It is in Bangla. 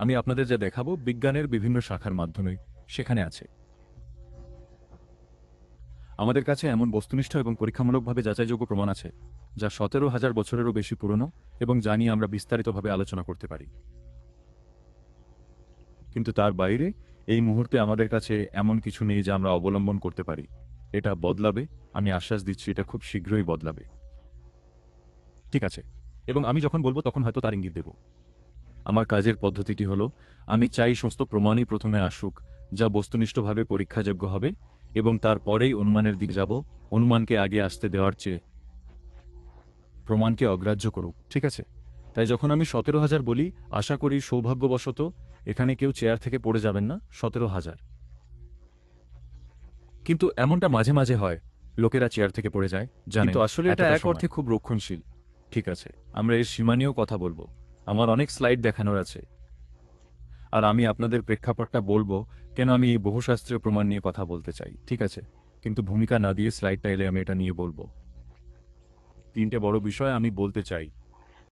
আমি আপনাদের যা দেখাবো বিজ্ঞানের বিভিন্ন শাখার মাধ্যমে সেখানে আছে। আমাদের কাছে এমন বস্তুনিষ্ঠ এবং পরীক্ষামূলকভাবে যাচাইযোগ্য প্রমাণ আছে যা 17,000 বছরেরও বেশি পুরনো এবং যা নিয়ে আমরা বিস্তারিতভাবে আলোচনা করতে পারি। কিন্তু তার বাইরে এই মুহূর্তে আমাদের কাছে এমন কিছু নেই যা আমরা অবলম্বন করতে পারি। এটা বদলাবে, আমি আশ্বাস দিচ্ছি এটা খুব শীঘ্রই বদলাবে। ঠিক আছে, এবং আমি যখন বলবো তখন হয়তো তার ইঙ্গিত দেব। আমার কাজের পদ্ধতিটি হলো, আমি চাই সমস্ত প্রমাণই প্রথমে আসুক যা বস্তুনিষ্ঠভাবে পরীক্ষাযোগ্য হবে, এবং তারপরেই অনুমানের দিকে যাব। অনুমানকে আগে আসতে দেওয়ার চেয়ে প্রমাণকে অগ্রাহ্য করুক, ঠিক আছে? তাই যখন আমি 17,000 বলি, আশা করি সৌভাগ্যবশত এখানে কেউ চেয়ার থেকে পড়ে যাবেন না। 17,000। কিন্তু এমনটা মাঝে মাঝে হয়, লোকেরা চেয়ার থেকে পড়ে যায়, কিন্তু আসলে এটা এক অর্থে খুব রক্ষণশীল। ঠিক আছে, আমরা এর সীমা নিয়েও কথা বলবো। আমার অনেক স্লাইড দেখানোর আছে, আর আমি আপনাদের প্রেক্ষাপটটা বলবো কেন আমি এই বহুশাস্ত্রীয় প্রমাণ নিয়ে কথা বলতে চাই, ঠিক আছে? কিন্তু ভূমিকা না দিয়ে স্লাইডটা এলে আমি এটা নিয়ে বলবো। তিনটে বড় বিষয় আমি বলতে চাই।